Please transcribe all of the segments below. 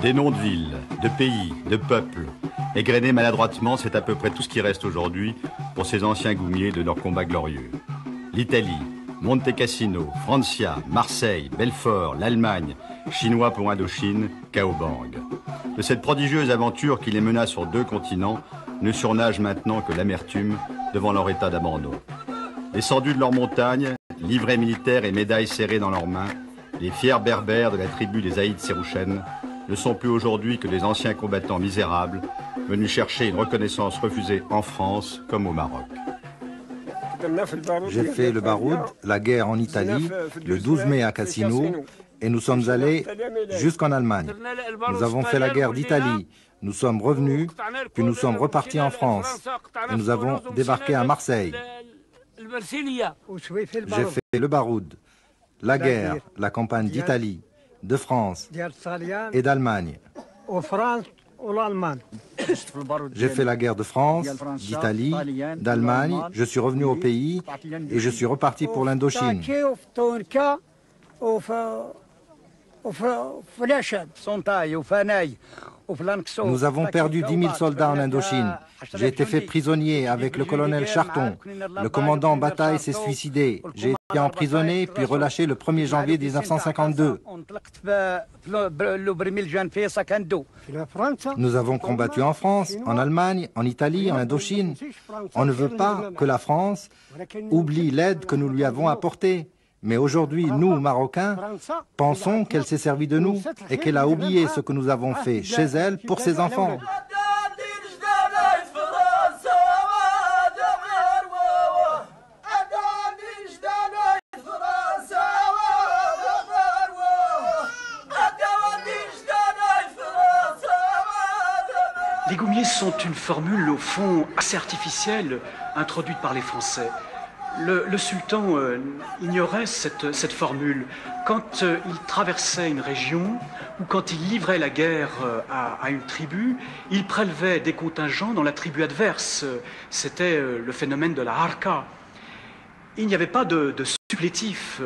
Des noms de villes, de pays, de peuples. Égrenés maladroitement, c'est à peu près tout ce qui reste aujourd'hui pour ces anciens goumiers de leurs combats glorieux. L'Italie, Monte Cassino, Francia, Marseille, Belfort, l'Allemagne, Chinois pour Indochine, Kaobang. De cette prodigieuse aventure qui les mena sur 2 continents, ne surnage maintenant que l'amertume devant leur état d'abandon. Descendus de leurs montagnes, livrets militaires et médailles serrées dans leurs mains, les fiers berbères de la tribu des Aïd Sérouchen ne sont plus aujourd'hui que des anciens combattants misérables venus chercher une reconnaissance refusée en France comme au Maroc. J'ai fait le Baroud, la guerre en Italie, le 12 mai à Cassino, et nous sommes allés jusqu'en Allemagne. Nous avons fait la guerre d'Italie, nous sommes revenus, puis nous sommes repartis en France, et nous avons débarqué à Marseille. J'ai fait le Baroud, la guerre, la campagne d'Italie, de France et d'Allemagne. J'ai fait la guerre de France, d'Italie, d'Allemagne, je suis revenu au pays et je suis reparti pour l'Indochine. Nous avons perdu 10 000 soldats en Indochine. J'ai été fait prisonnier avec le colonel Charton. Le commandant en bataille s'est suicidé. J'ai été emprisonné puis relâché le 1er janvier 1952. Nous avons combattu en France, en Allemagne, en Italie, en Indochine. On ne veut pas que la France oublie l'aide que nous lui avons apportée. Mais aujourd'hui, nous, Marocains, pensons qu'elle s'est servie de nous et qu'elle a oublié ce que nous avons fait chez elle pour ses enfants. Les goumiers sont une formule, au fond, assez artificielle, introduite par les Français. Le sultan ignorait cette formule. Quand il traversait une région ou quand il livrait la guerre à une tribu, il prélevait des contingents dans la tribu adverse. C'était le phénomène de la harka. Il n'y avait pas de supplétif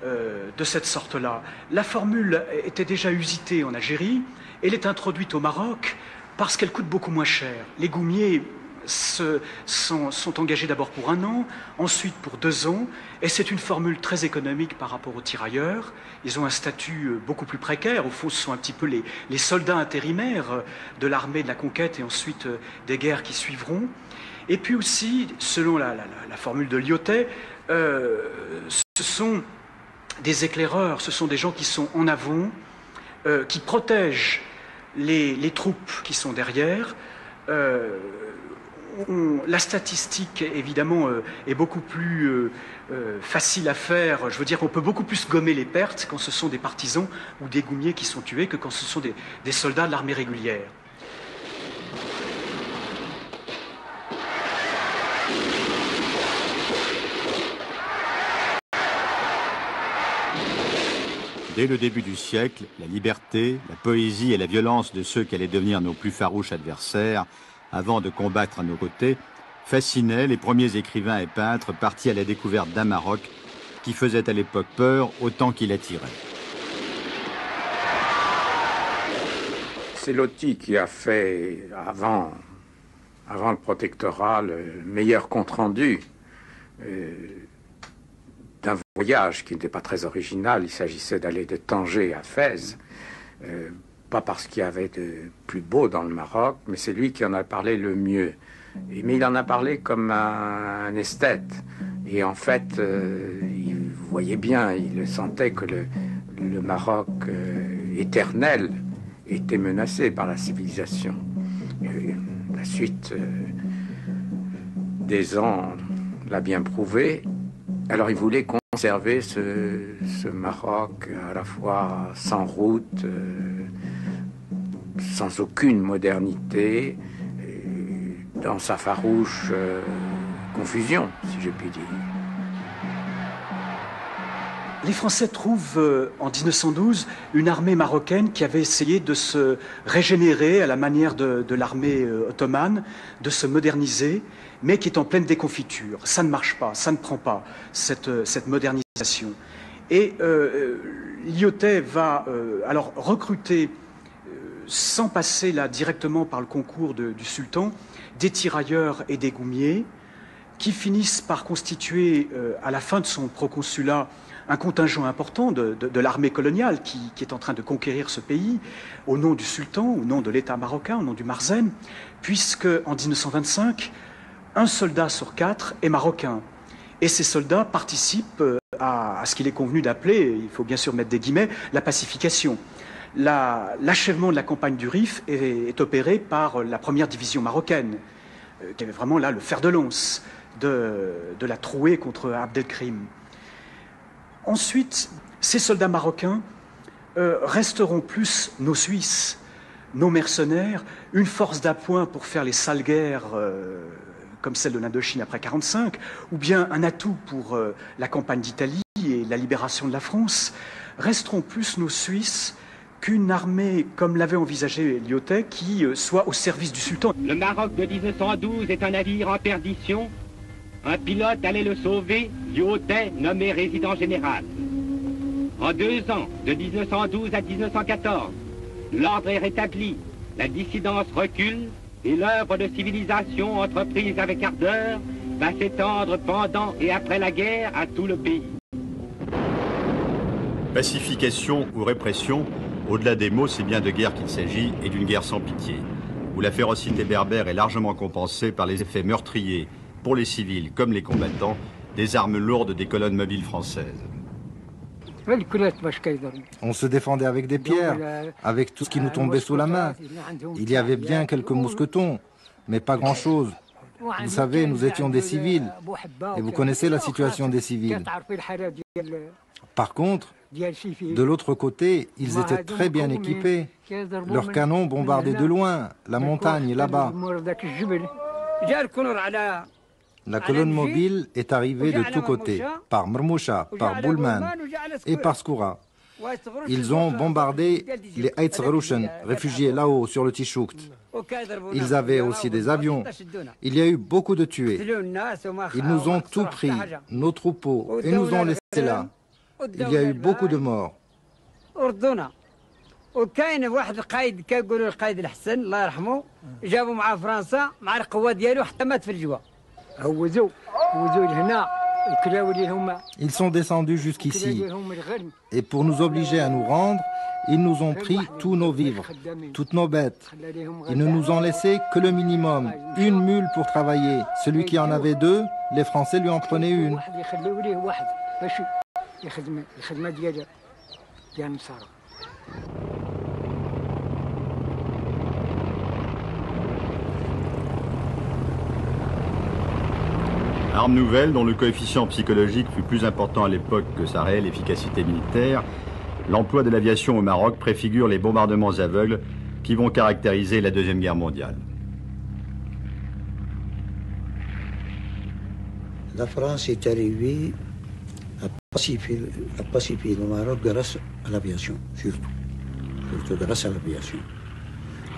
de cette sorte-là. La formule était déjà usitée en Algérie. Elle est introduite au Maroc parce qu'elle coûte beaucoup moins cher. Les goumiers sont engagés d'abord pour 1 an, ensuite pour 2 ans, et c'est une formule très économique par rapport aux tirailleurs. Ils ont un statut beaucoup plus précaire. Au fond, ce sont un petit peu les soldats intérimaires de l'armée de la conquête et ensuite des guerres qui suivront. Et puis aussi, selon la formule de Lyautey, ce sont des éclaireurs, ce sont des gens qui sont en avant, qui protègent les troupes qui sont derrière. La statistique, évidemment, est beaucoup plus facile à faire. Je veux dire, on peut beaucoup plus gommer les pertes quand ce sont des partisans ou des goumiers qui sont tués que quand ce sont des soldats de l'armée régulière. Dès le début du siècle, la liberté, la poésie et la violence de ceux qui allaient devenir nos plus farouches adversaires, avant de combattre à nos côtés, fascinaient les premiers écrivains et peintres partis à la découverte d'un Maroc qui faisait à l'époque peur autant qu'il attirait. C'est Loti qui a fait, avant le protectorat, le meilleur compte-rendu d'un voyage qui n'était pas très original. Il s'agissait d'aller de Tanger à Fès, pas parce qu'il y avait de plus beau dans le Maroc, mais c'est lui qui en a parlé le mieux. Mais il en a parlé comme un esthète. Et en fait, il voyait bien, il sentait que le Maroc éternel était menacé par la civilisation. Et la suite des ans l'a bien prouvé. Alors il voulait conserver ce Maroc à la fois sans route, sans aucune modernité, dans sa farouche confusion, si je puis dire. Les Français trouvent en 1912 une armée marocaine qui avait essayé de se régénérer à la manière de l'armée ottomane, de se moderniser, mais qui est en pleine déconfiture. Ça ne marche pas, ça ne prend pas, cette modernisation. Et Lyautey va alors recruter sans passer là directement par le concours du sultan, des tirailleurs et des goumiers qui finissent par constituer à la fin de son proconsulat un contingent important de l'armée coloniale qui est en train de conquérir ce pays au nom du sultan, au nom de l'État marocain, au nom du Marzen, puisque en 1925, un soldat sur 4 est marocain. Et ces soldats participent à ce qu'il est convenu d'appeler, il faut bien sûr mettre des guillemets, la pacification. L'achèvement de la campagne du Rif est opéré par la première division marocaine, qui avait vraiment là le fer de lance de la trouée contre Abdelkrim. Ensuite, ces soldats marocains resteront plus nos Suisses, nos mercenaires, une force d'appoint pour faire les sales guerres comme celle de l'Indochine après 1945, ou bien un atout pour la campagne d'Italie et la libération de la France, resteront plus nos Suisses qu'une armée, comme l'avait envisagé Lyautey, qui soit au service du sultan. Le Maroc de 1912 est un navire en perdition. Un pilote allait le sauver, Lyautey nommé résident général. En 2 ans, de 1912 à 1914, l'ordre est rétabli, la dissidence recule et l'œuvre de civilisation entreprise avec ardeur va s'étendre pendant et après la guerre à tout le pays. Pacification ou répression, au-delà des mots, c'est bien de guerre qu'il s'agit et d'une guerre sans pitié, où la férocité berbère est largement compensée par les effets meurtriers, pour les civils comme les combattants, des armes lourdes des colonnes mobiles françaises. On se défendait avec des pierres, avec tout ce qui nous tombait sous la main. Il y avait bien quelques mousquetons, mais pas grand-chose. Vous savez, nous étions des civils, et vous connaissez la situation des civils. Par contre, de l'autre côté, ils étaient très bien équipés. Leurs canons bombardaient de loin, la montagne là-bas. La colonne mobile est arrivée de tous côtés, par Mermoucha, par Boulman et par Skoura. Ils ont bombardé les Aïtzgharouchen, réfugiés là-haut sur le Tichoukt. Ils avaient aussi des avions. Il y a eu beaucoup de tués. Ils nous ont tout pris, nos troupeaux, et nous ont laissés là. Il y a eu beaucoup de morts. وكاين واحد القائد كيقولوا القائد الحسن الله يرحمه جابوا مع فرنسا مع القوه ديالو حتى مات في الجوا هوزوا لهنا الكلاوي اللي هما. Ils sont descendus jusqu'ici et pour nous obliger à nous rendre, ils nous ont pris tous nos vivres, toutes nos bêtes. Ils ne nous ont laissé que le minimum, une mule pour travailler. Celui qui en avait 2, les Français lui en prenaient une. Arme nouvelle dont le coefficient psychologique fut plus important à l'époque que sa réelle efficacité militaire, l'emploi de l'aviation au Maroc préfigure les bombardements aveugles qui vont caractériser la Deuxième Guerre mondiale. La France est arrivée à pacifier le Maroc grâce à l'aviation, surtout grâce à l'aviation.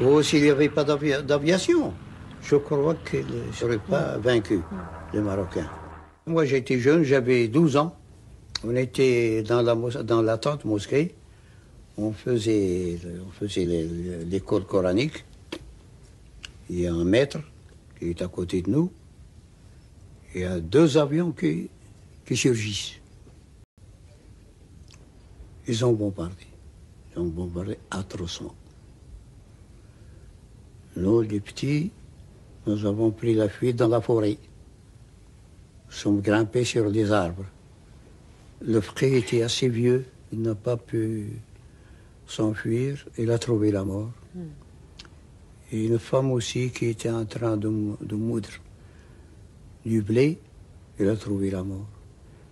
Oh, s'il n'y avait pas d'aviation, je crois qu'ils ne seraient pas vaincus, les Marocains. Moi, j'étais jeune, j'avais 12 ans. On était dans la tente mosquée. On faisait l'école coranique. Il y a un maître qui est à côté de nous. Il y a 2 avions qui surgissent. Ils ont bombardé atrocement. Nous, les petits, nous avons pris la fuite dans la forêt. Nous sommes grimpés sur des arbres. Le frère était assez vieux, il n'a pas pu s'enfuir, il a trouvé la mort. Et une femme aussi qui était en train de moudre du blé, elle a trouvé la mort.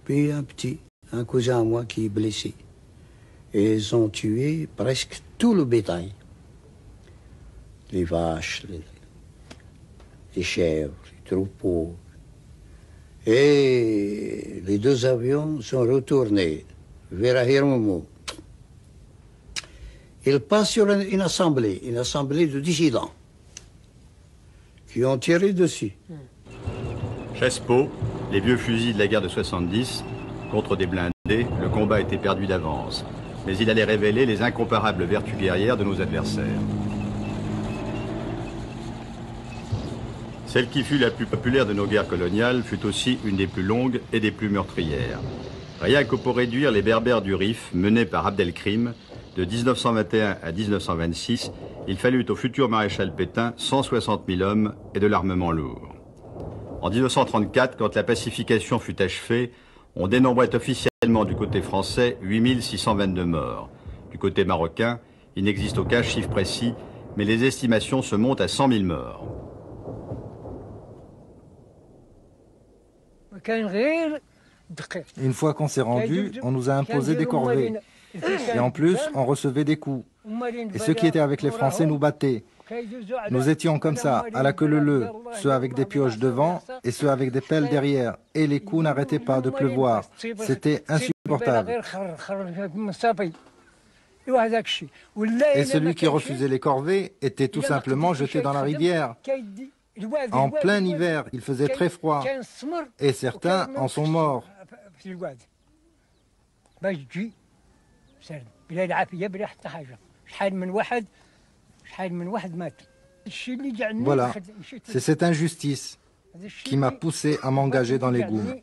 Puis un cousin à moi qui est blessé. Et ils ont tué presque tout le bétail. Les vaches, les chèvres, les troupeaux. Et les 2 avions sont retournés vers Ahirmoumou. Ils passent sur une assemblée de dissidents qui ont tiré dessus. Chesseau, les vieux fusils de la guerre de 70, contre des blindés, le combat était perdu d'avance. Mais il allait révéler les incomparables vertus guerrières de nos adversaires. Celle qui fut la plus populaire de nos guerres coloniales fut aussi une des plus longues et des plus meurtrières. Rien que pour réduire les Berbères du Rif, menés par Abdelkrim, de 1921 à 1926, il fallut au futur maréchal Pétain 160 000 hommes et de l'armement lourd. En 1934, quand la pacification fut achevée, on dénombrait officiellement du côté français 8 622 morts. Du côté marocain, il n'existe aucun chiffre précis, mais les estimations se montent à 100 000 morts. Une fois qu'on s'est rendu, on nous a imposé des corvées. Et en plus, on recevait des coups. Et ceux qui étaient avec les Français nous battaient. Nous étions comme ça, à la queue leu-leu, ceux avec des pioches devant et ceux avec des pelles derrière. Et les coups n'arrêtaient pas de pleuvoir. C'était insupportable. Et celui qui refusait les corvées était tout simplement jeté dans la rivière. En plein hiver, il faisait très froid. Et certains en sont morts. Voilà, c'est cette injustice qui m'a poussé à m'engager dans les Goum.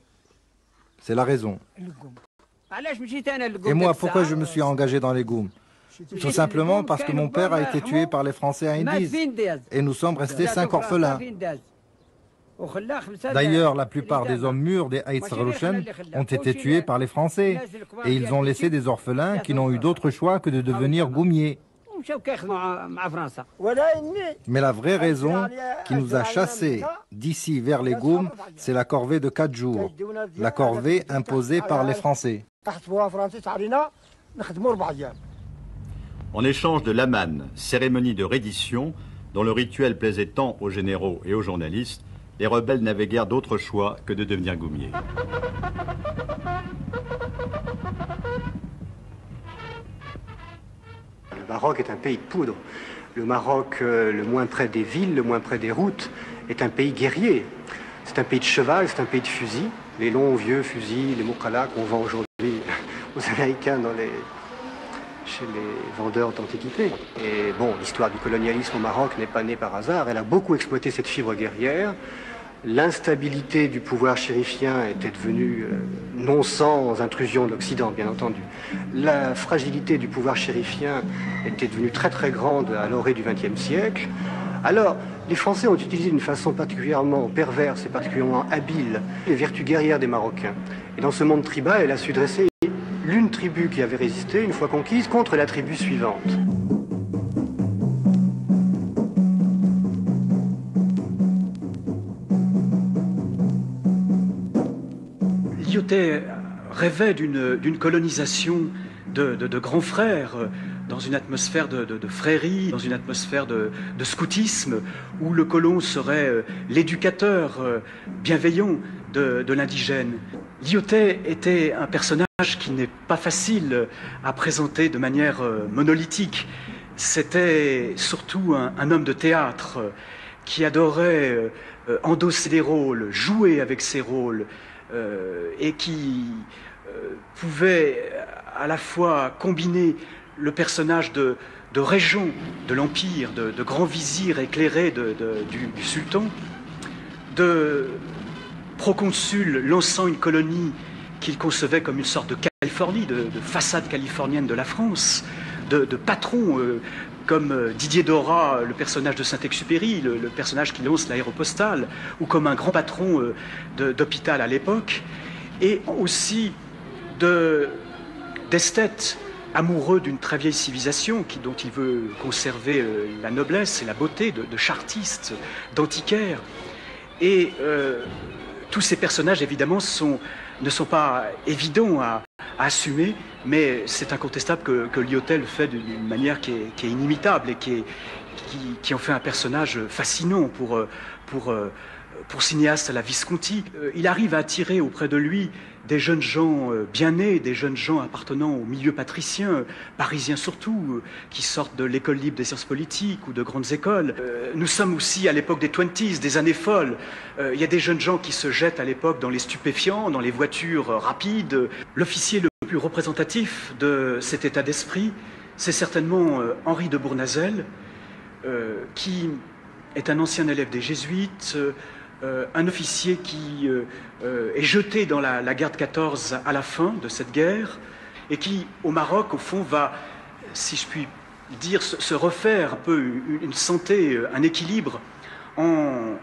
C'est la raison. Et moi, pourquoi je me suis engagé dans les Goum? Tout simplement parce que mon père a été tué par les Français à Indiz. Et nous sommes restés 5 orphelins. D'ailleurs, la plupart des hommes mûrs des Haït-Sarlouchen ont été tués par les Français. Et ils ont laissé des orphelins qui n'ont eu d'autre choix que de devenir goumiers. Mais la vraie raison qui nous a chassés d'ici vers les Goum, c'est la corvée de 4 jours. La corvée imposée par les Français. En échange de l'aman, cérémonie de reddition, dont le rituel plaisait tant aux généraux et aux journalistes, les rebelles n'avaient guère d'autre choix que de devenir goumiers. Le Maroc est un pays de poudre. Le Maroc, le moins près des villes, le moins près des routes, est un pays guerrier. C'est un pays de cheval, c'est un pays de fusils. Les longs vieux fusils, les Moukala qu'on vend aujourd'hui aux Américains chez les vendeurs d'antiquités. Et bon, l'histoire du colonialisme au Maroc n'est pas née par hasard. Elle a beaucoup exploité cette fibre guerrière. L'instabilité du pouvoir chérifien était devenue, non sans intrusion de l'Occident, bien entendu. La fragilité du pouvoir chérifien était devenue très très grande à l'orée du XXe siècle. Alors, les Français ont utilisé d'une façon particulièrement perverse et particulièrement habile les vertus guerrières des Marocains. Et dans ce monde tribal, elle a su dresser l'une tribu qui avait résisté, une fois conquise, contre la tribu suivante. Lyautey rêvait d'une colonisation de grands frères, dans une atmosphère de frérie, dans une atmosphère de scoutisme, où le colon serait l'éducateur bienveillant de l'indigène. Lyautey était un personnage qui n'est pas facile à présenter de manière monolithique. C'était surtout un homme de théâtre qui adorait endosser des rôles, jouer avec ses rôles, et qui pouvait à la fois combiner le personnage de régent de l'Empire, de grand vizir éclairé du sultan, de proconsul lançant une colonie qu'il concevait comme une sorte de Californie, de façade californienne de la France, de patron comme Didier Dora, le personnage de Saint-Exupéry, le personnage qui lance l'aéropostale, ou comme un grand patron d'hôpital à l'époque, et aussi d'esthète amoureux d'une très vieille civilisation dont il veut conserver la noblesse et la beauté, de chartiste, d'antiquaire. Et tous ces personnages, évidemment, ne sont pas évidents à assumer, mais c'est incontestable que Lyautey le fait d'une manière qui est inimitable et qui en fait un personnage fascinant pour cinéaste à la Visconti. Il arrive à attirer auprès de lui des jeunes gens bien nés, des jeunes gens appartenant au milieu patricien, parisiens surtout, qui sortent de l'école libre des sciences politiques ou de grandes écoles. Nous sommes aussi à l'époque des 20s, des années folles. Il y a des jeunes gens qui se jettent à l'époque dans les stupéfiants, dans les voitures rapides. L'officier le plus représentatif de cet état d'esprit, c'est certainement Henri de Bournazel, qui est un ancien élève des Jésuites, un officier qui est jeté dans la guerre de 14 à la fin de cette guerre, et qui, au Maroc, au fond, va, si je puis dire, se refaire un peu une santé, un équilibre, en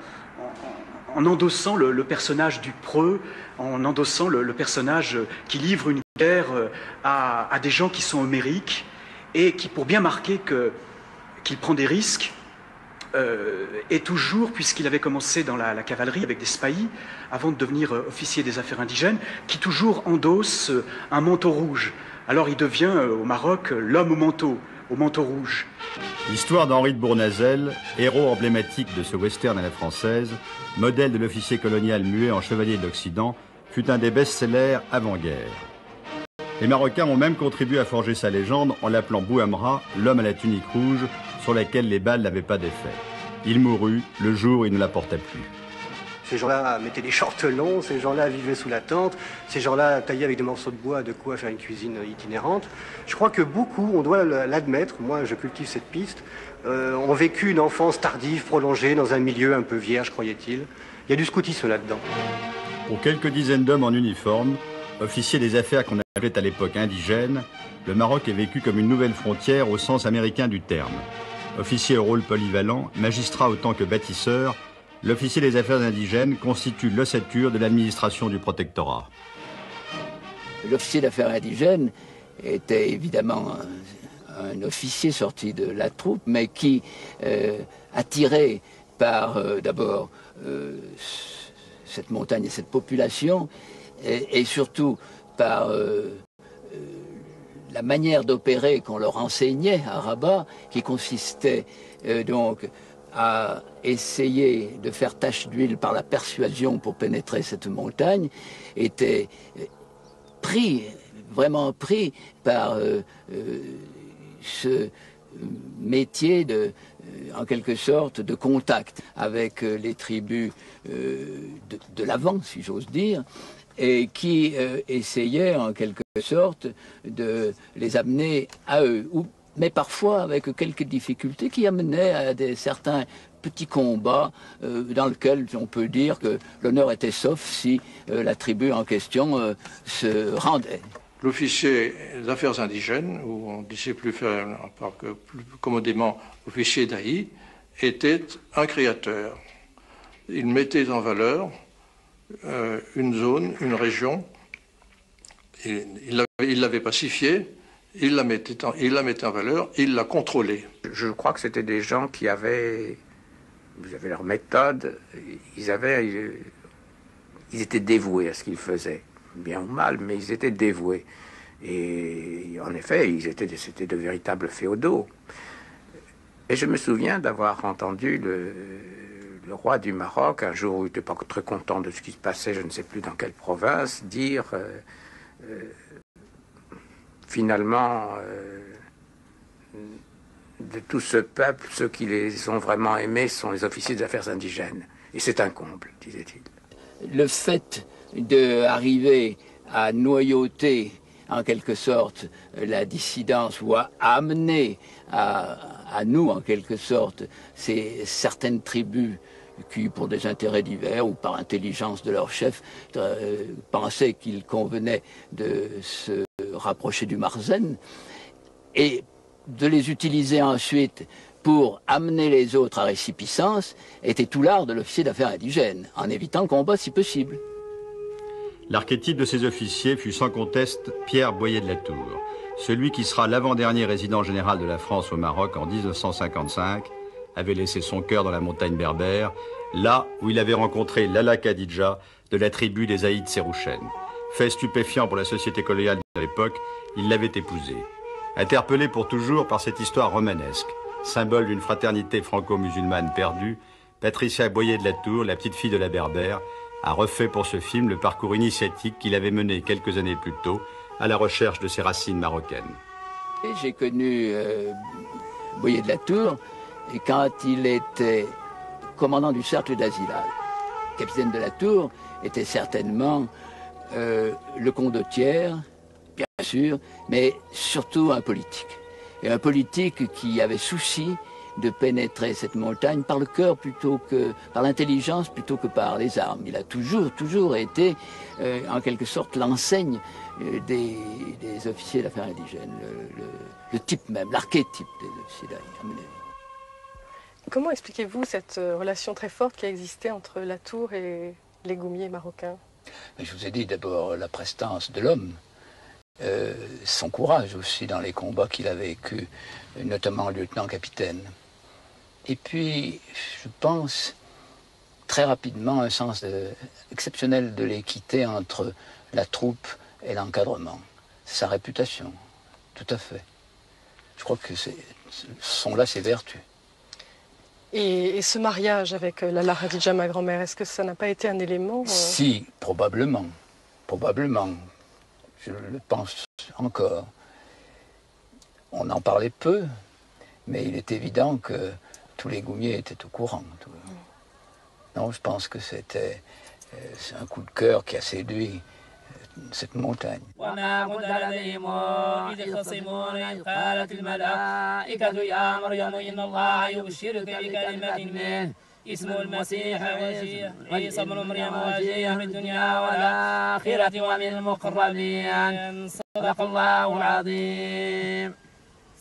endossant le personnage du preux, en endossant le personnage qui livre une guerre à des gens qui sont homériques, et qui, pour bien marquer qu'il prend des risques, et toujours, puisqu'il avait commencé dans la cavalerie avec des spahis, avant de devenir officier des affaires indigènes, qui toujours endosse un manteau rouge. Alors il devient au Maroc l'homme au manteau rouge. L'histoire d'Henri de Bournazel, héros emblématique de ce western à la française, modèle de l'officier colonial muet en chevalier de l'Occident, fut un des best-sellers avant-guerre. Les Marocains ont même contribué à forger sa légende en l'appelant Bouhamra, l'homme à la tunique rouge, sur laquelle les balles n'avaient pas d'effet. Il mourut le jour où il ne la porta plus. Ces gens-là mettaient des shorts longs, ces gens-là vivaient sous la tente, ces gens-là taillaient avec des morceaux de bois de quoi faire une cuisine itinérante. Je crois que beaucoup, on doit l'admettre, moi je cultive cette piste, ont vécu une enfance tardive, prolongée, dans un milieu un peu vierge, croyait-il. Il y a du scoutisme là-dedans. Pour quelques dizaines d'hommes en uniforme, officiers des affaires qu'on appelait à l'époque indigènes, le Maroc est vécu comme une nouvelle frontière au sens américain du terme. Officier au rôle polyvalent, magistrat autant que bâtisseur, l'officier des affaires indigènes constitue l'ossature de l'administration du protectorat. L'officier d'affaires indigènes était évidemment un officier sorti de la troupe, mais qui, attiré par d'abord cette montagne et cette population, et surtout par la manière d'opérer qu'on leur enseignait à Rabat, qui consistait donc à essayer de faire tache d'huile par la persuasion pour pénétrer cette montagne, était vraiment pris par ce métier en quelque sorte de contact avec les tribus de l'avant, si j'ose dire, et qui essayait en quelque sorte de les amener à eux, mais parfois avec quelques difficultés qui amenaient à certains petits combats dans lesquels on peut dire que l'honneur était sauf si la tribu en question se rendait. L'officier des affaires indigènes, ou on disait plus commodément officier d'Aï, était un créateur. Il mettait en valeur une zone, une région, il l'avait pacifiée, il la mettait en valeur, il la contrôlait. Je crois que c'était des gens qui avaient leur méthode, ils étaient dévoués à ce qu'ils faisaient, bien ou mal, mais ils étaient dévoués. Et en effet, c'était de véritables féodaux. Et je me souviens d'avoir entendu le roi du Maroc, un jour où il n'était pas très content de ce qui se passait, je ne sais plus dans quelle province, dire finalement, de tout ce peuple, ceux qui les ont vraiment aimés sont les officiers des affaires indigènes. Et c'est un comble, disait-il. Le fait d'arriver à noyauter, en quelque sorte, la dissidence, ou à amener à nous, en quelque sorte, certaines tribus qui, pour des intérêts divers ou par intelligence de leur chef, pensaient qu'il convenait de se rapprocher du Marzen, et de les utiliser ensuite pour amener les autres à récipiscence, était tout l'art de l'officier d'affaires indigène, en évitant le combat si possible. L'archétype de ces officiers fut sans conteste Pierre Boyer de la Tour, celui qui sera l'avant-dernier résident général de la France au Maroc en 1955, avait laissé son cœur dans la montagne berbère, là où il avait rencontré Lala Khadidja de la tribu des Aïd Sérouchen. Fait stupéfiant pour la société coloniale de l'époque, il l'avait épousée. Interpellé pour toujours par cette histoire romanesque, symbole d'une fraternité franco-musulmane perdue, Patricia Boyer de la Tour, la petite fille de la Berbère, a refait pour ce film le parcours initiatique qu'il avait mené quelques années plus tôt à la recherche de ses racines marocaines. J'ai connu Boyer de la Tour quand il était commandant du cercle d'Azilal. Capitaine de la Tour était certainement le condottiere, bien sûr, mais surtout un politique. Et un politique qui avait souci de pénétrer cette montagne par le cœur plutôt que par l'intelligence plutôt que par les armes. Il a toujours été en quelque sorte l'enseigne des officiers d'affaires indigènes, le type même, l'archétype des officiers d'affaires indigènes. Comment expliquez-vous cette relation très forte qui a existé entre Latour et les goumiers marocains? Je vous ai dit d'abord la prestance de l'homme, son courage aussi dans les combats qu'il a vécus, notamment lieutenant-capitaine. Et puis, je pense très rapidement un sens exceptionnel de l'équité entre la troupe et l'encadrement. Sa réputation, tout à fait. Je crois que ce sont là ses vertus. Et ce mariage avec Lalla Khadija, ma grand-mère, est-ce que ça n'a pas été un élément Si, probablement. Probablement. Je le pense encore. On en parlait peu, mais il est évident que tous les goumiers étaient au courant. Non, je pense que c'est un coup de cœur qui a séduit cette montagne.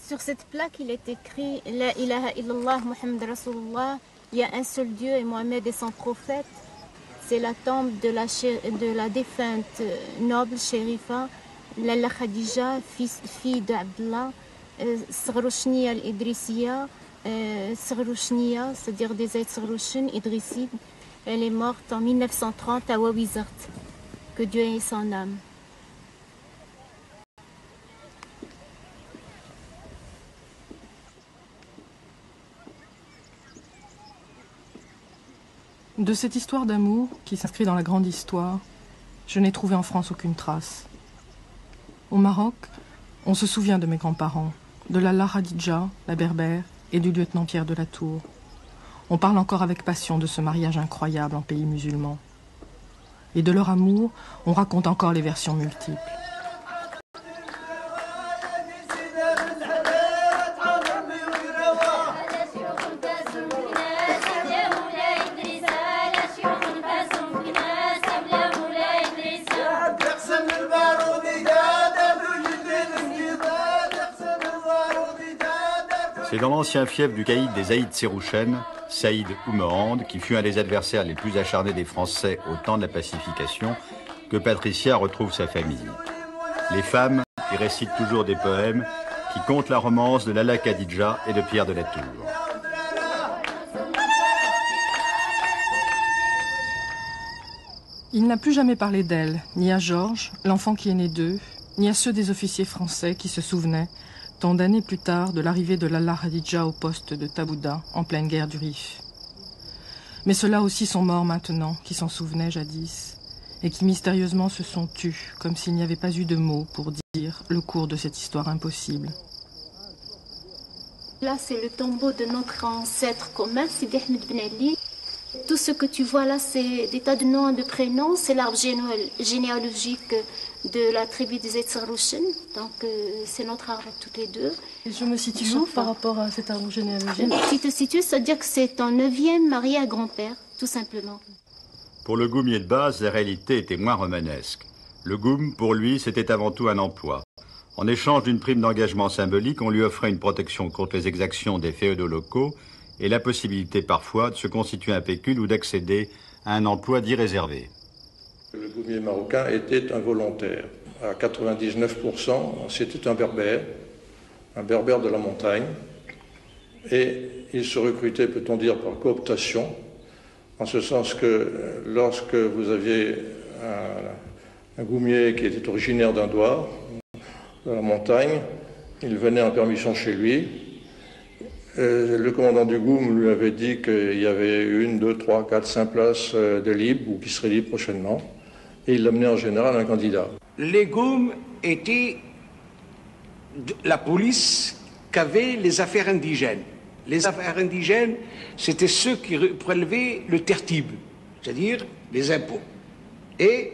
Sur cette plaque, il est écrit La ilaha illallah Muhammad Rasulullah. Il y a un seul Dieu et Mohamed est son prophète. C'est la tombe de la défunte noble Shérifa, Lalla Khadija, fille d'Abdallah, Sghrouchnia al-Idrissiya, Sghrouchnia, c'est-à-dire des Zayd Sghrouchen, Idrisside. Elle est morte en 1930 à Wawizart. Que Dieu ait son âme. De cette histoire d'amour, qui s'inscrit dans la grande histoire, je n'ai trouvé en France aucune trace. Au Maroc, on se souvient de mes grands-parents, de Lalla Khadija, la berbère, et du lieutenant Pierre de Latour. On parle encore avec passion de ce mariage incroyable en pays musulman. Et de leur amour, on raconte encore les versions multiples. C'est dans l'ancien fief du caïd des Zaïd Sérouchen, Saïd Oumerand, qui fut un des adversaires les plus acharnés des Français au temps de la pacification, que Patricia retrouve sa famille. Les femmes y récitent toujours des poèmes qui content la romance de Lalla Khadija et de Pierre de Latour. Il n'a plus jamais parlé d'elle, ni à Georges, l'enfant qui est né d'eux, ni à ceux des officiers français qui se souvenaient, tant d'années plus tard, de l'arrivée de Lalla Khadija au poste de Tabouda, en pleine guerre du Rif. Mais ceux-là aussi sont morts maintenant, qui s'en souvenaient jadis, et qui mystérieusement se sont tus, comme s'il n'y avait pas eu de mots pour dire le cours de cette histoire impossible. Là, c'est le tombeau de notre ancêtre commun, Sidi Ahmed Ben Ali. Tout ce que tu vois là, c'est des tas de noms et de prénoms. C'est l'arbre généalogique de la tribu des Zayd Sghrouchen. Donc, c'est notre arbre toutes les deux. Et je me situe où par rapport à cet arbre généalogique? Si tu te situes, ça veut dire que c'est ton 9e marié à grand-père, tout simplement. Pour le goumier de base, la réalité était moins romanesque. Le goum, pour lui, c'était avant tout un emploi. En échange d'une prime d'engagement symbolique, on lui offrait une protection contre les exactions des féodaux locaux et la possibilité parfois de se constituer un pécule ou d'accéder à un emploi dit réservé. Le goumier marocain était un volontaire. À 99%, c'était un berbère de la montagne. Et il se recrutait, peut-on dire, par cooptation, en ce sens que lorsque vous aviez un goumier qui était originaire d'un douar, de la montagne, il venait en permission chez lui. Le commandant du Goum lui avait dit qu'il y avait 1, 2, 3, 4, 5 places de libres ou qui seraient libres prochainement. Et il l'amenait en général un candidat. Les Goum étaient la police qu'avaient les affaires indigènes. Les affaires indigènes, c'était ceux qui prélevaient le tertib, c'est-à-dire les impôts, et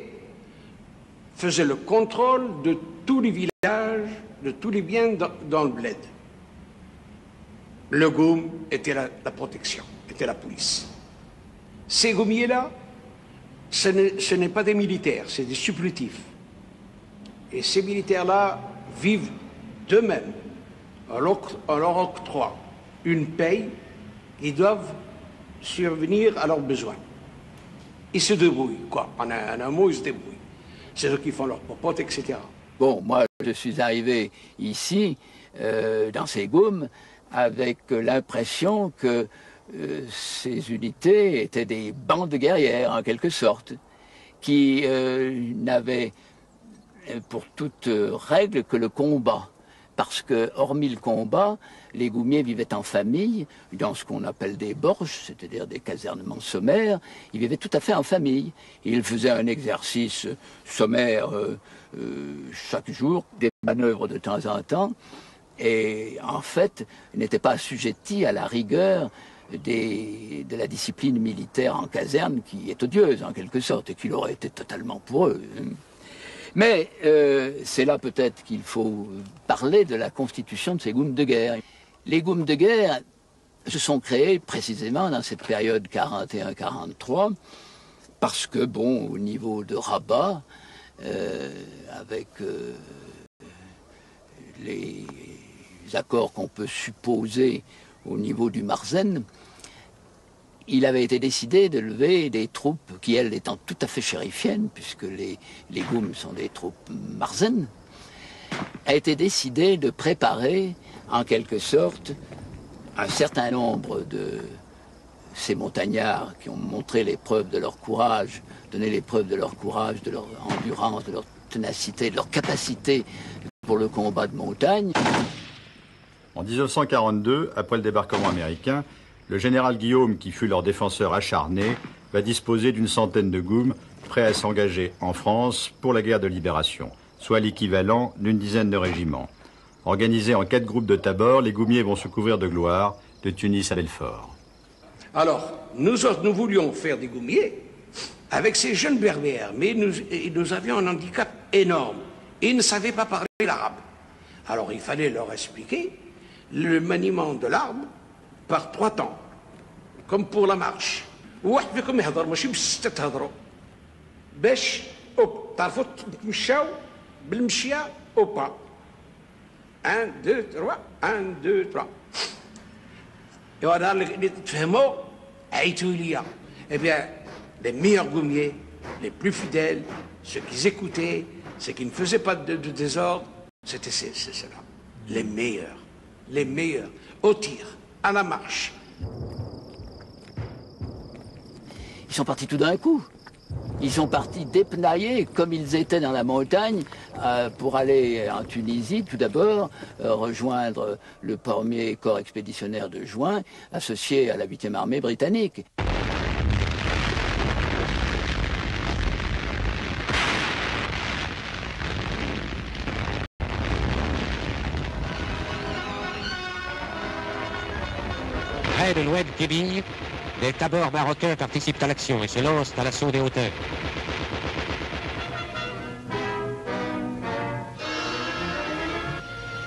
faisaient le contrôle de tous les villages, de tous les biens dans le bled. Le goum était la protection, était la police. Ces goumiers-là, ce n'est pas des militaires, c'est des supplétifs. Et ces militaires-là vivent d'eux-mêmes. On leur octroie une paye, ils doivent survenir à leurs besoins. Ils se débrouillent, quoi. En un mot, ils se débrouillent. C'est eux qui font leurs popotes, etc. Bon, moi, je suis arrivé ici, dans ces goumes, avec l'impression que ces unités étaient des bandes guerrières, en quelque sorte, qui n'avaient pour toute règle que le combat. Parce que, hormis le combat, les goumiers vivaient en famille, dans ce qu'on appelle des borges, c'est-à-dire des casernements sommaires. Ils vivaient tout à fait en famille. Ils faisaient un exercice sommaire chaque jour, des manœuvres de temps en temps, et en fait, ils n'étaient pas assujettis à la rigueur de la discipline militaire en caserne, qui est odieuse en quelque sorte, et qui l'aurait été totalement pour eux. Mais c'est là peut-être qu'il faut parler de la constitution de ces goums de guerre. Les goums de guerre se sont créés précisément dans cette période 41-43, parce que, bon, au niveau de Rabat, avec les accords qu'on peut supposer au niveau du Marzen, il avait été décidé de lever des troupes qui, elles, étant tout à fait chérifiennes, puisque les goums sont des troupes Marzen, a été décidé de préparer, en quelque sorte, un certain nombre de ces montagnards qui ont montré les preuves de leur courage, donné les preuves de leur courage, de leur endurance, de leur ténacité, de leur capacité pour le combat de montagne. En 1942, après le débarquement américain, le général Guillaume, qui fut leur défenseur acharné, va disposer d'une centaine de goums prêts à s'engager en France pour la guerre de libération, soit l'équivalent d'une dizaine de régiments. Organisés en 4 groupes de tabord, les goumiers vont se couvrir de gloire, de Tunis à Belfort. Alors, nous voulions faire des goumiers avec ces jeunes berbères, mais nous avions un handicap énorme. Ils ne savaient pas parler l'arabe. Alors, il fallait leur expliquer le maniement de l'arme par 3 temps, comme pour la marche. واحد فيكم يهضر ماشي بستة تهضروا باش تعرفوا تمشاو بالمشيه اوبا 1 2 3 1 2 3 ايوا نهار اللي تفهموا عيطوا ليا. Eh bien, les meilleurs goumiers, les plus fidèles, ceux qui écoutaient, ceux qui ne faisaient pas de désordre, c'était ceux-là. Les meilleurs, au tir, à la marche. Ils sont partis tout d'un coup. Ils sont partis dépenaillés comme ils étaient dans la montagne pour aller en Tunisie, tout d'abord, rejoindre le 1er corps expéditionnaire de juin, associé à la 8e armée britannique. Près de l'oued Kébir, des tabors marocains participent à l'action et se lancent à l'assaut des hauteurs.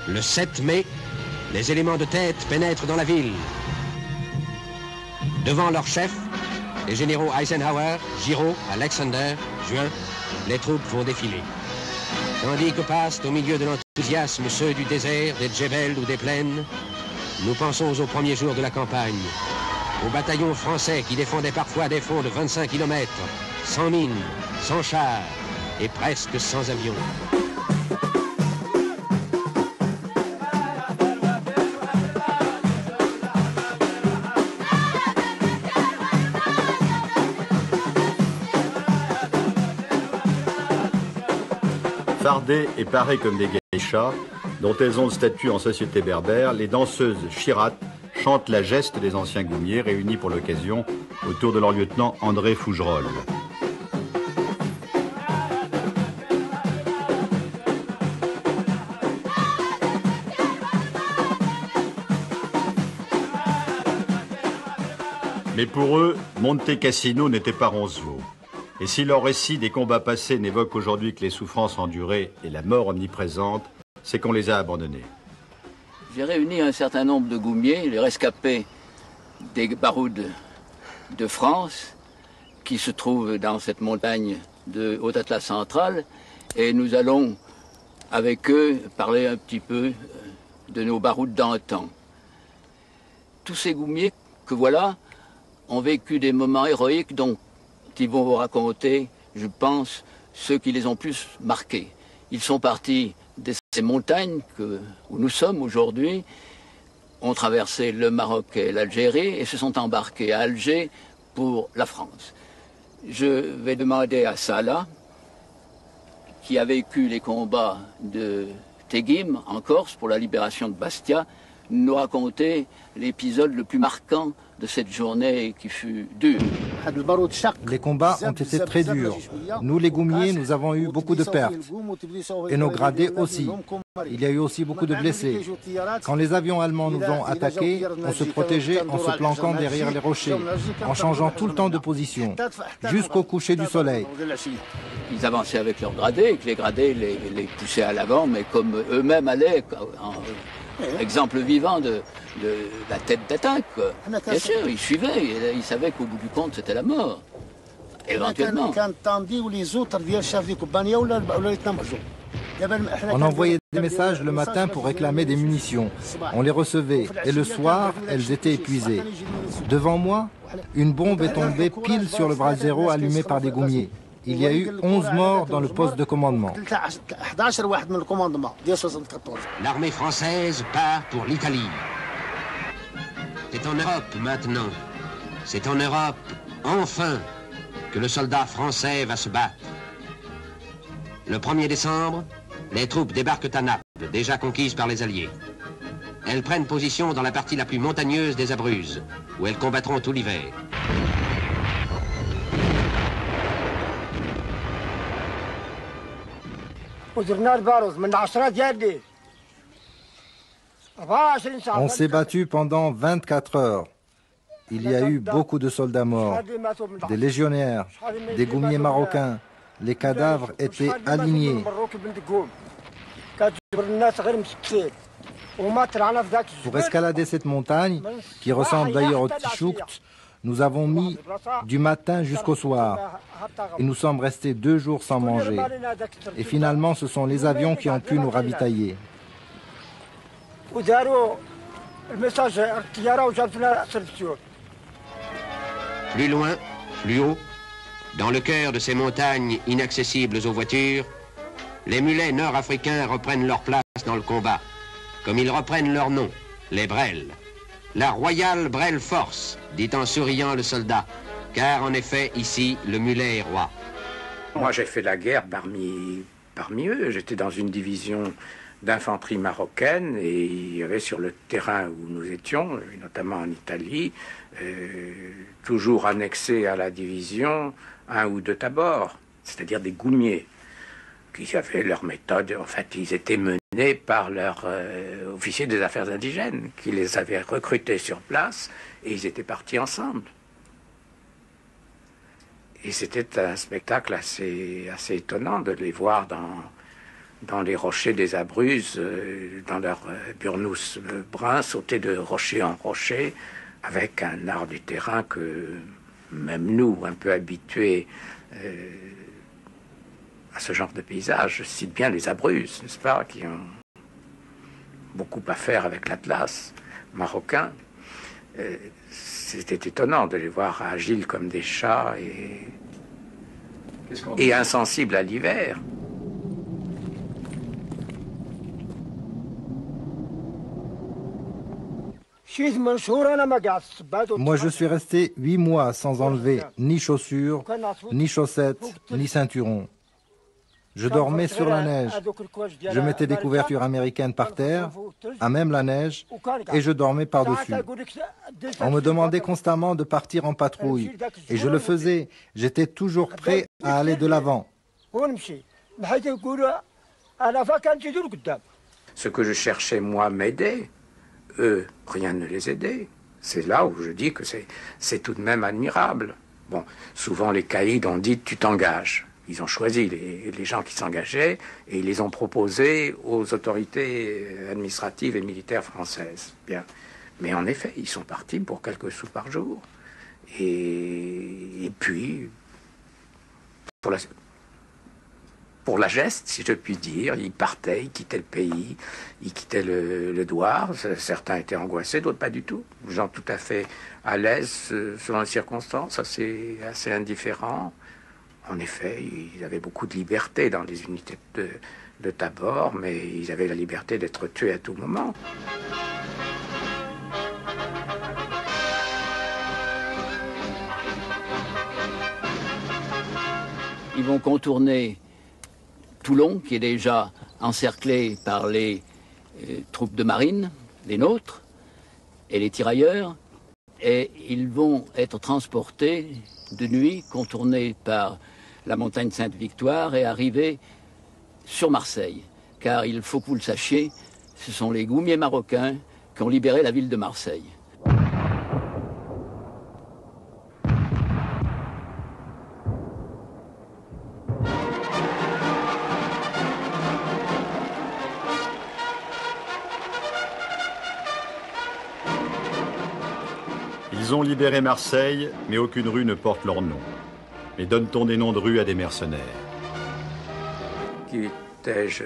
Le 7 mai, les éléments de tête pénètrent dans la ville. Devant leur chef, les généraux Eisenhower, Giraud, Alexander, Juin, les troupes vont défiler. Tandis que passent au milieu de l'enthousiasme ceux du désert, des djebels ou des plaines, nous pensons aux premiers jours de la campagne, aux bataillons français qui défendaient parfois des fronts de 25 km, sans mines, sans chars et presque sans avions. Fardées et parées comme des geishas, dont elles ont le statut en société berbère, les danseuses chirates chantent la geste des anciens goumiers réunis pour l'occasion autour de leur lieutenant André Fougerolles. Mais pour eux, Monte Cassino n'était pas Roncevaux. Et si leur récit des combats passés n'évoque aujourd'hui que les souffrances endurées et la mort omniprésente, c'est qu'on les a abandonnés. j'ai réuni un certain nombre de goumiers, les rescapés des barouds de France, qui se trouvent dans cette montagne de Haut-Atlas central, et nous allons, avec eux, parler un petit peu de nos barouds d'antan. Tous ces goumiers que voilà ont vécu des moments héroïques dont ils vont vous raconter, je pense, ceux qui les ont plus marqués. Ils sont partis de ces montagnes où nous sommes aujourd'hui, ont traversé le Maroc et l'Algérie et se sont embarqués à Alger pour la France. Je vais demander à Salah, qui a vécu les combats de Teguim en Corse pour la libération de Bastia, nous raconter l'épisode le plus marquant de cette journée qui fut dure. Les combats ont été très durs. Nous, les goumiers, nous avons eu beaucoup de pertes. Et nos gradés aussi. Il y a eu aussi beaucoup de blessés. Quand les avions allemands nous ont attaqués, on se protégeait en se planquant derrière les rochers, en changeant tout le temps de position, jusqu'au coucher du soleil. Ils avançaient avec leurs gradés, et que les gradés les poussaient à l'avant, mais comme eux-mêmes allaient, exemple vivant de la tête d'attaque. Bien sûr, ils suivaient, ils savaient qu'au bout du compte, c'était la mort. Éventuellement. On envoyait des messages le matin pour réclamer des munitions. On les recevait et le soir, elles étaient épuisées. Devant moi, une bombe est tombée pile sur le brasero allumé par des goumiers. Il y a eu 11 morts dans le poste de commandement. L'armée française part pour l'Italie. C'est en Europe maintenant. C'est en Europe, enfin, que le soldat français va se battre. Le 1er décembre, les troupes débarquent à Naples, déjà conquises par les Alliés. Elles prennent position dans la partie la plus montagneuse des Abruzzes, où elles combattront tout l'hiver. On s'est battu pendant 24 heures. Il y a eu beaucoup de soldats morts, des légionnaires, des goumiers marocains. Les cadavres étaient alignés. Pour escalader cette montagne, qui ressemble d'ailleurs au Tichoukt, nous avons mis du matin jusqu'au soir. Et nous sommes restés 2 jours sans manger. Et finalement, ce sont les avions qui ont pu nous ravitailler. Plus loin, plus haut, dans le cœur de ces montagnes inaccessibles aux voitures, les mulets nord-africains reprennent leur place dans le combat, comme ils reprennent leur nom, les Brels. La Royale Brel Force, dit en souriant le soldat, car en effet, ici, le mulet est roi. Moi, j'ai fait la guerre parmi eux. J'étais dans une division d'infanterie marocaine et il y avait sur le terrain où nous étions, notamment en Italie, toujours annexés à la division 1 ou 2 tabors, c'est-à-dire des goumiers, qui avaient leur méthode. En fait, ils étaient menés par leur officier des affaires indigènes, qui les avait recrutés sur place, et ils étaient partis ensemble. Et c'était un spectacle assez étonnant de les voir dans les rochers des Abruzzes, dans leur burnous brun, sauter de rocher en rocher, avec un art du terrain que même nous, un peu habitués à ce genre de paysage, je cite bien les Abruzzes, n'est-ce pas, qui ont beaucoup à faire avec l'Atlas marocain. C'était étonnant de les voir agiles comme des chats et insensibles à l'hiver. Moi, je suis resté 8 mois sans enlever ni chaussures, ni chaussettes, ni ceinturon. Je dormais sur la neige. Je mettais des couvertures américaines par terre, à même la neige, et je dormais par-dessus. On me demandait constamment de partir en patrouille, et je le faisais. J'étais toujours prêt à aller de l'avant. Ce que je cherchais, moi, m'aidait. Eux, rien ne les aidait. C'est là où je dis que c'est tout de même admirable. Bon, souvent les caïds ont dit « tu t'engages ». Ils ont choisi les gens qui s'engageaient et ils les ont proposés aux autorités administratives et militaires françaises. Bien. Mais en effet, ils sont partis pour quelques sous par jour. Et puis, pour la geste, si je puis dire, ils partaient, ils quittaient le pays, ils quittaient le douar. Certains étaient angoissés, d'autres pas du tout. Des gens tout à fait à l'aise selon les circonstances, assez indifférents. En effet, ils avaient beaucoup de liberté dans les unités de Tabor, mais ils avaient la liberté d'être tués à tout moment. Ils vont contourner Toulon, qui est déjà encerclé par les troupes de marine, les nôtres, et les tirailleurs, et ils vont être transportés de nuit, contournés par la montagne Sainte-Victoire et arriver sur Marseille. Car il faut que vous le sachiez, ce sont les goumiers marocains qui ont libéré la ville de Marseille. Ils ont libéré Marseille, mais aucune rue ne porte leur nom. Mais donne-t-on des noms de rues à des mercenaires? Qui étais-je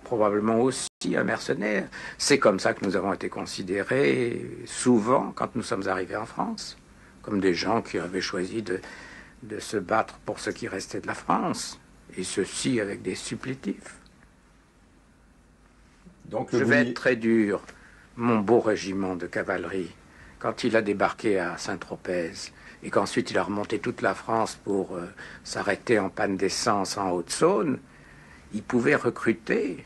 probablement aussi un mercenaire? C'est comme ça que nous avons été considérés souvent quand nous sommes arrivés en France, comme des gens qui avaient choisi de se battre pour ce qui restait de la France, et ceci avec des supplétifs. Donc, je vais être très dur. Mon beau régiment de cavalerie, quand il a débarqué à Saint-Tropez, et qu'ensuite il a remonté toute la France pour s'arrêter en panne d'essence en Haute-Saône, il pouvait recruter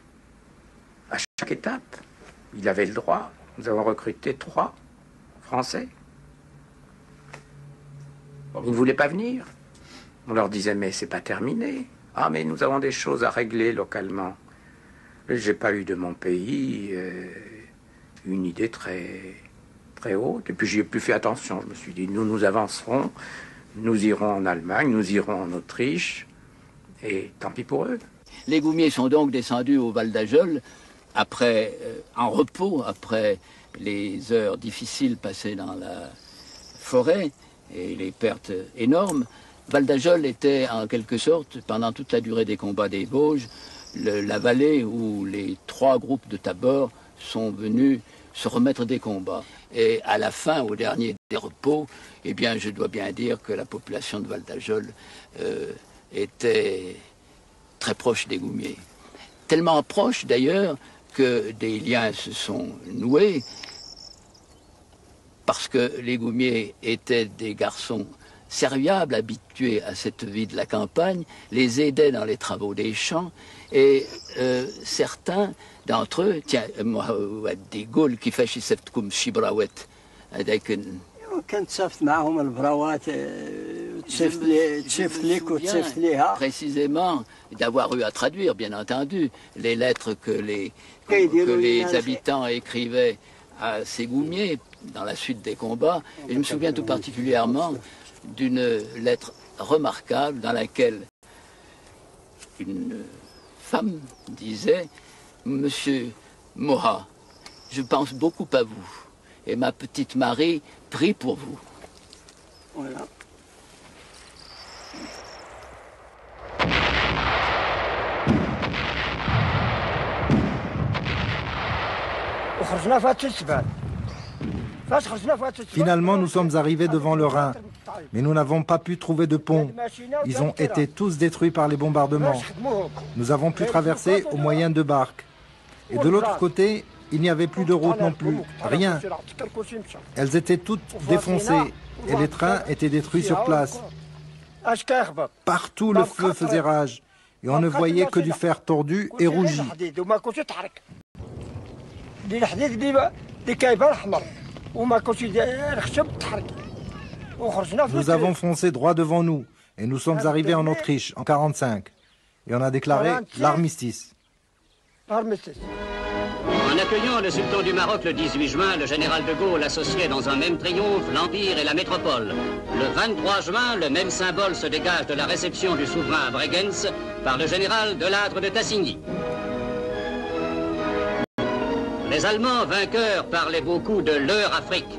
à chaque étape. Il avait le droit. Nous avons recruté 3 Français. Ils ne voulaient pas venir. On leur disait, mais c'est pas terminé. Ah, mais nous avons des choses à régler localement. J'ai pas eu de mon pays une idée très haute. Et puis j'y ai plus fait attention. Je me suis dit, nous avancerons, nous irons en Allemagne, nous irons en Autriche, et tant pis pour eux. Les Goumiers sont donc descendus au Val d'Ajol après, en repos, après les heures difficiles passées dans la forêt et les pertes énormes. Val d'Ajol était en quelque sorte, pendant toute la durée des combats des Vosges, la vallée où les 3 groupes de Tabor sont venus se remettre des combats. Et à la fin, au dernier des repos, eh bien, je dois bien dire que la population de Val d'Ajol était très proche des Goumiers. Tellement proche d'ailleurs que des liens se sont noués, parce que les Goumiers étaient des garçons serviables, habitués à cette vie de la campagne, les aidaient dans les travaux des champs, et certains d'entre eux, tiens, des Gaules qui fait chez Septkoum Chibrawet, avec précisément d'avoir eu à traduire, bien entendu, les lettres que les habitants écrivaient à ces Goumiers dans la suite des combats. Et je me souviens tout particulièrement d'une lettre remarquable dans laquelle une femme disait « Monsieur Moha, je pense beaucoup à vous, et ma petite Marie prie pour vous. » Voilà. Finalement, nous sommes arrivés devant le Rhin, mais nous n'avons pas pu trouver de pont. Ils ont été tous détruits par les bombardements. Nous avons pu traverser au moyen de barques. Et de l'autre côté, il n'y avait plus de route non plus, rien. Elles étaient toutes défoncées et les trains étaient détruits sur place. Partout, le feu faisait rage et on ne voyait que du fer tordu et rougi. Nous avons foncé droit devant nous et nous sommes arrivés en Autriche en 1945 et on a déclaré l'armistice. En accueillant le sultan du Maroc le 18 juin, le général de Gaulle associait dans un même triomphe l'Empire et la métropole. Le 23 juin, le même symbole se dégage de la réception du souverain à Bregenz par le général de Lattre de Tassigny. Les Allemands vainqueurs parlaient beaucoup de leur Afrique.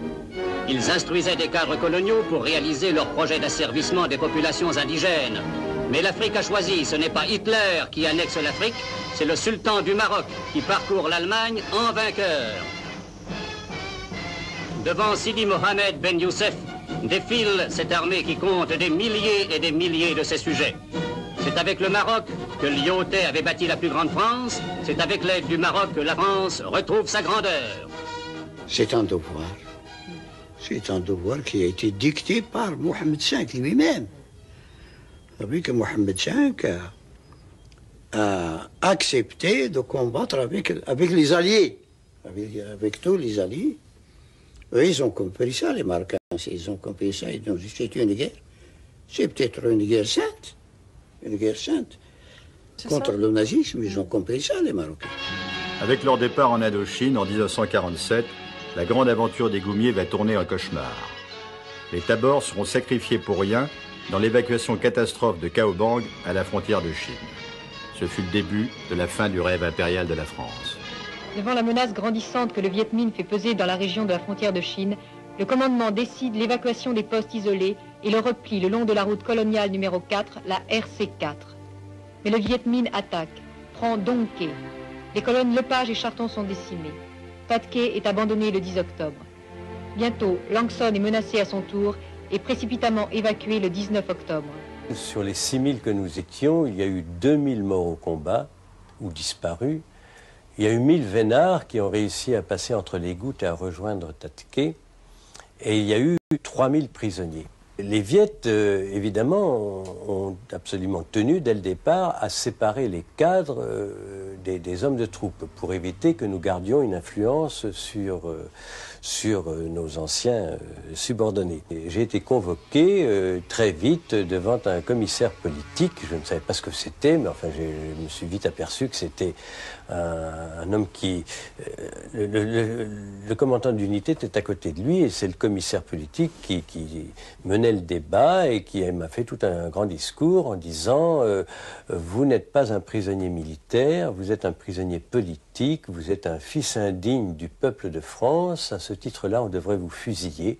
Ils instruisaient des cadres coloniaux pour réaliser leur projet d'asservissement des populations indigènes. Mais l'Afrique a choisi, ce n'est pas Hitler qui annexe l'Afrique, c'est le sultan du Maroc qui parcourt l'Allemagne en vainqueur. Devant Sidi Mohamed Ben Youssef défile cette armée qui compte des milliers et des milliers de ses sujets. C'est avec le Maroc que Lyautey avait bâti la plus grande France, c'est avec l'aide du Maroc que la France retrouve sa grandeur. C'est un devoir. C'est un devoir qui a été dicté par Mohamed V lui-même. Vous savez que Mohamed V a accepté de combattre avec les Alliés, avec tous les Alliés. Eux, ils ont compris ça, les Marocains. Ils ont compris ça, ils ont dit c'est une guerre. C'est peut-être une guerre sainte. Une guerre sainte. Contre le nazisme, ils ont compris ça, les Marocains. Avec leur départ en Indochine en 1947, la grande aventure des Goumiers va tourner en cauchemar. Les Tabors seront sacrifiés pour rien dans l'évacuation catastrophe de Kaobang à la frontière de Chine. Ce fut le début de la fin du rêve impérial de la France. Devant la menace grandissante que le Viet Minh fait peser dans la région de la frontière de Chine, le commandement décide l'évacuation des postes isolés et le repli le long de la route coloniale numéro 4, la RC4. Mais le Viet Minh attaque, prend Dong Ke. Les colonnes Lepage et Charton sont décimées. Pat Khe est abandonné le 10 octobre. Bientôt, Lang Son est menacé à son tour et précipitamment évacué le 19 octobre. Sur les 6000 que nous étions, il y a eu 2000 morts au combat ou disparus. Il y a eu 1000 vénards qui ont réussi à passer entre les gouttes et à rejoindre Tatke. Et il y a eu 3000 prisonniers. Les Viettes, évidemment, ont absolument tenu dès le départ à séparer les cadres des hommes de troupe pour éviter que nous gardions une influence sur nos anciens subordonnés. J'ai été convoqué très vite devant un commissaire politique. Je ne savais pas ce que c'était, mais enfin, je me suis vite aperçu que c'était un homme qui... Le commandant d'unité était à côté de lui et c'est le commissaire politique qui menait le débat et qui m'a fait tout un grand discours en disant vous n'êtes pas un prisonnier militaire, vous êtes un prisonnier politique, vous êtes un fils indigne du peuple de France, à ce titre-là on devrait vous fusiller.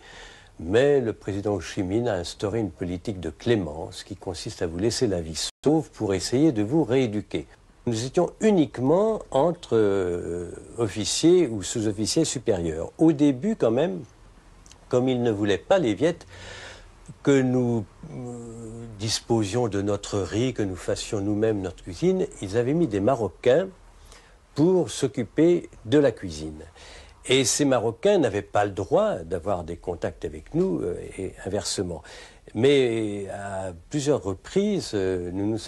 Mais le président Ho Chi Minh a instauré une politique de clémence qui consiste à vous laisser la vie sauve pour essayer de vous rééduquer. Nous étions uniquement entre officiers ou sous-officiers supérieurs. Au début, quand même, comme ils ne voulaient pas, les Viettes, que nous disposions de notre riz, que nous fassions nous-mêmes notre cuisine, ils avaient mis des Marocains pour s'occuper de la cuisine. Et ces Marocains n'avaient pas le droit d'avoir des contacts avec nous et inversement. Mais à plusieurs reprises, nous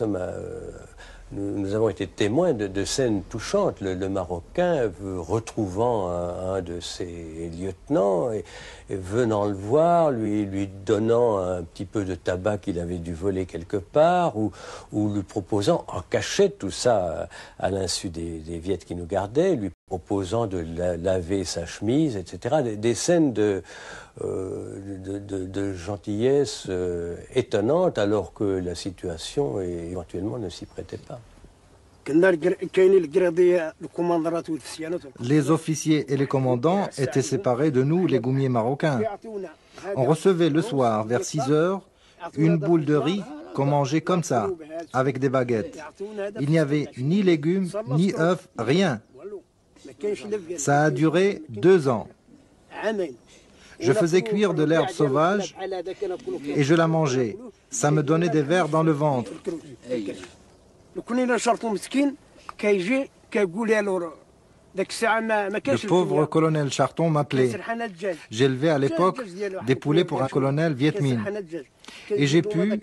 avons été témoins de scènes touchantes. Le Marocain retrouvant un de ses lieutenants et venant le voir, lui donnant un petit peu de tabac qu'il avait dû voler quelque part ou lui proposant en cachette, tout ça à l'insu des Viettes qui nous gardaient, lui proposant de laver sa chemise, etc. Des scènes de gentillesse étonnante alors que la situation éventuellement ne s'y prêtait pas. Les officiers et les commandants étaient séparés de nous, les Goumiers marocains. On recevait le soir, vers 6 heures, une boule de riz qu'on mangeait comme ça, avec des baguettes. Il n'y avait ni légumes, ni œufs, rien. Ça a duré 2 ans. Je faisais cuire de l'herbe sauvage et je la mangeais. Ça me donnait des vers dans le ventre. Le pauvre colonel Charton m'appelait. J'élevais à l'époque des poulets pour un colonel Viet Minh. Et j'ai pu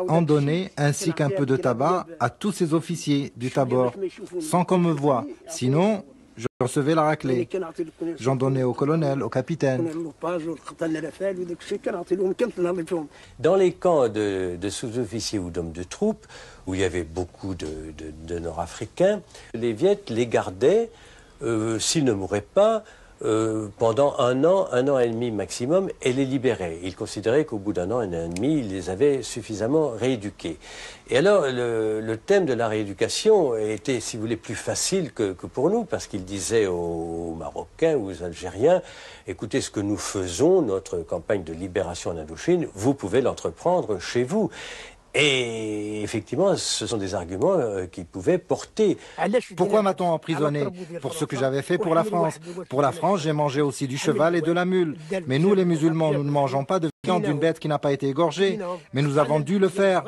en donner, ainsi qu'un peu de tabac, à tous ces officiers du Tabor, sans qu'on me voie. Sinon, je recevais la raclée. J'en donnais au colonel, au capitaine. Dans les camps de sous-officiers ou d'hommes de troupes, où il y avait beaucoup de Nord-Africains. Les Viettes les gardaient, s'ils ne mouraient pas, pendant un an et demi maximum, et les libéraient. Ils considéraient qu'au bout d'un an et demi, ils les avaient suffisamment rééduqués. Et alors, le thème de la rééducation était, si vous voulez, plus facile que pour nous, parce qu'il disait aux Marocains ou aux Algériens, écoutez, ce que nous faisons, notre campagne de libération en Indochine, vous pouvez l'entreprendre chez vous. Et effectivement, ce sont des arguments qui pouvaient porter. Pourquoi m'a-t-on emprisonné? Pour ce que j'avais fait pour la France. Pour la France, j'ai mangé aussi du cheval et de la mule. Mais nous, les musulmans, nous ne mangeons pas de viande d'une bête qui n'a pas été égorgée. Mais nous avons dû le faire.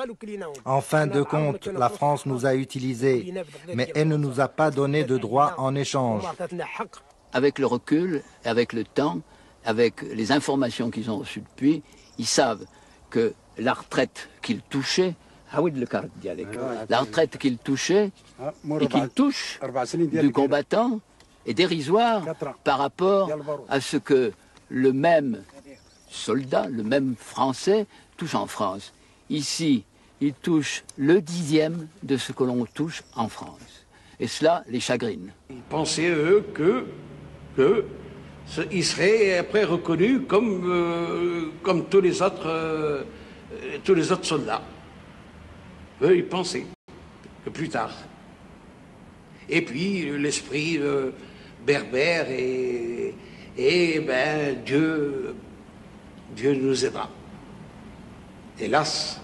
En fin de compte, la France nous a utilisés. Mais elle ne nous a pas donné de droits en échange. Avec le recul, avec le temps, avec les informations qu'ils ont reçues depuis, ils savent que la retraite qu'ils touchaient, la retraite qu'ils touchaient et qu'ils touchent du combattant est dérisoire par rapport à ce que le même soldat, le même Français touche en France. Ici, ils touchent le 10e de ce que l'on touche en France. Et cela les chagrine. Ils pensaient, eux, qu'ils seraient après reconnus comme tous les autres soldats. Eux, ils pensaient que plus tard. Et puis, l'esprit berbère et ben, Dieu nous aidera. Hélas.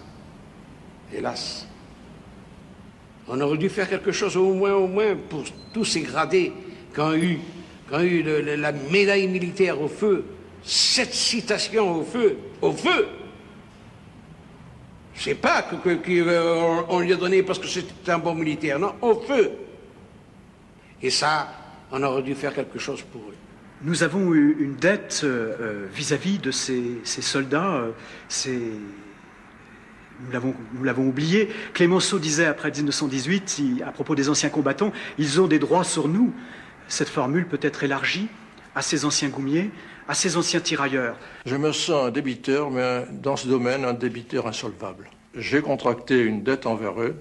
On aurait dû faire quelque chose au moins pour tous ces gradés qui ont eu la médaille militaire au feu, cette citation au feu. C'est pas qu'on lui a donné parce que c'était un bon militaire, non, au feu. Et ça, on aurait dû faire quelque chose pour eux. Nous avons eu une dette vis-à-vis de ces soldats. Nous l'avons oublié. Clémenceau disait après 1918, à propos des anciens combattants, ils ont des droits sur nous. Cette formule peut être élargie à ces anciens goumiers, à ces anciens tirailleurs. Je me sens un débiteur, mais dans ce domaine, un débiteur insolvable. J'ai contracté une dette envers eux,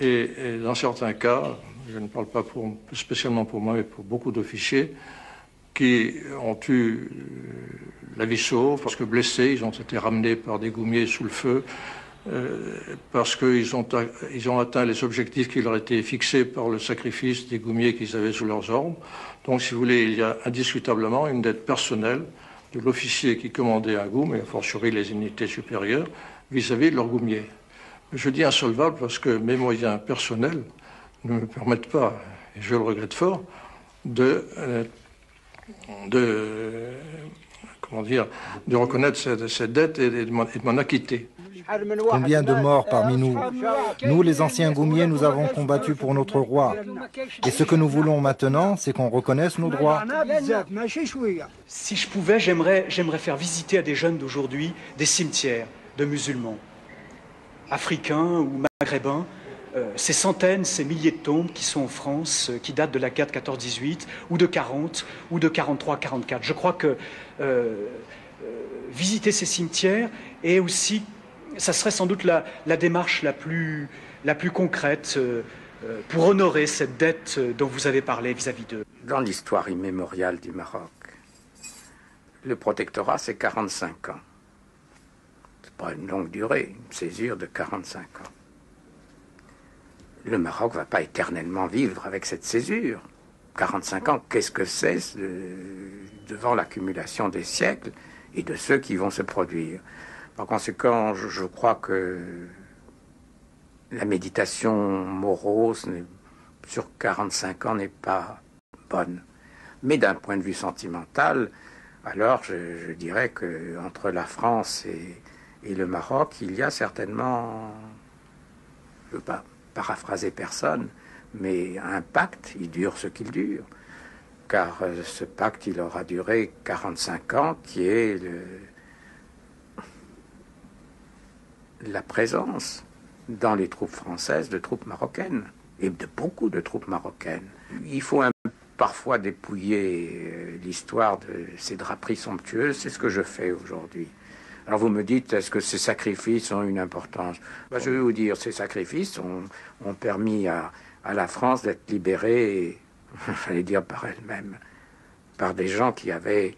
et dans certains cas, je ne parle pas spécialement pour moi, mais pour beaucoup d'officiers, qui ont eu la vie sauve, parce que blessés, ils ont été ramenés par des goumiers sous le feu, parce qu'ils ont atteint les objectifs qui leur étaient fixés par le sacrifice des goumiers qu'ils avaient sous leurs ordres. Donc, si vous voulez, il y a indiscutablement une dette personnelle de l'officier qui commandait un goum, et a fortiori les unités supérieures, vis-à-vis de leur goumier. Je dis insolvable parce que mes moyens personnels ne me permettent pas, et je le regrette fort, de reconnaître cette dette et de m'en acquitter. Combien de morts parmi nous? Nous, les anciens goumiers, nous avons combattu pour notre roi. Et ce que nous voulons maintenant, c'est qu'on reconnaisse nos droits. Si je pouvais, j'aimerais faire visiter à des jeunes d'aujourd'hui des cimetières de musulmans, africains ou maghrébins, ces centaines, ces milliers de tombes qui sont en France, qui datent de la guerre de 14-18, ou de 40, ou de 43-44. Je crois que visiter ces cimetières est aussi, ça serait sans doute la démarche la plus concrète pour honorer cette dette dont vous avez parlé vis-à-vis d'eux. Dans l'histoire immémoriale du Maroc, le protectorat, c'est 45 ans. C'est pas une longue durée, une césure de 45 ans. Le Maroc ne va pas éternellement vivre avec cette césure. 45 ans, qu'est-ce que c'est devant l'accumulation des siècles et de ceux qui vont se produire? Par conséquent, je crois que la méditation morose sur 45 ans n'est pas bonne. Mais d'un point de vue sentimental, alors je dirais qu'entre la France et le Maroc, il y a certainement, je ne veux pas paraphraser personne, mais un pacte, il dure ce qu'il dure. Car ce pacte, il aura duré 45 ans, qui est la présence dans les troupes françaises de troupes marocaines, et de beaucoup de troupes marocaines. Il faut parfois dépouiller l'histoire de ces draperies somptueuses, c'est ce que je fais aujourd'hui. Alors vous me dites, est-ce que ces sacrifices ont une importance? Je vais vous dire, ces sacrifices ont permis à la France d'être libérée, j'allais dire par elle-même, par des gens qui avaient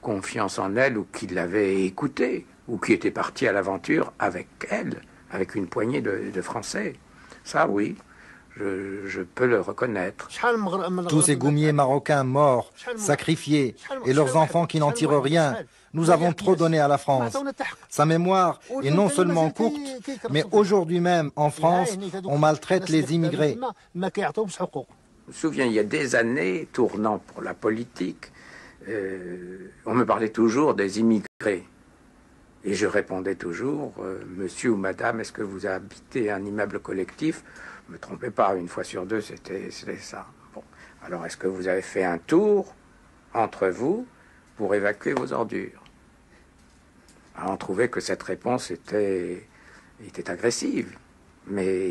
confiance en elle ou qui l'avaient écoutée, ou qui étaient partis à l'aventure avec elle, avec une poignée de Français. Ça, oui, je peux le reconnaître. Tous ces goumiers marocains morts, sacrifiés, et leurs enfants qui n'en tirent rien. Nous avons trop donné à la France. Sa mémoire est non seulement courte, mais aujourd'hui même, en France, on maltraite les immigrés. Je me souviens, il y a des années, tournant pour la politique, on me parlait toujours des immigrés. Et je répondais toujours, monsieur ou madame, est-ce que vous habitez un immeuble collectif? Ne me trompez pas, une fois sur deux, c'était ça. Bon. Alors, est-ce que vous avez fait un tour entre vous pour évacuer vos ordures? Alors, on trouvait que cette réponse était agressive. Mais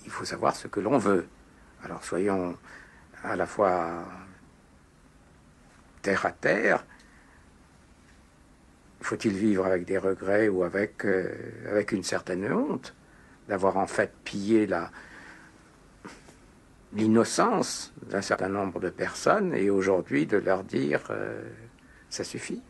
il faut savoir ce que l'on veut. Alors, soyons à la fois terre à terre. Faut-il vivre avec des regrets ou avec une certaine honte d'avoir en fait pillé l'innocence d'un certain nombre de personnes et aujourd'hui de leur dire ça suffit.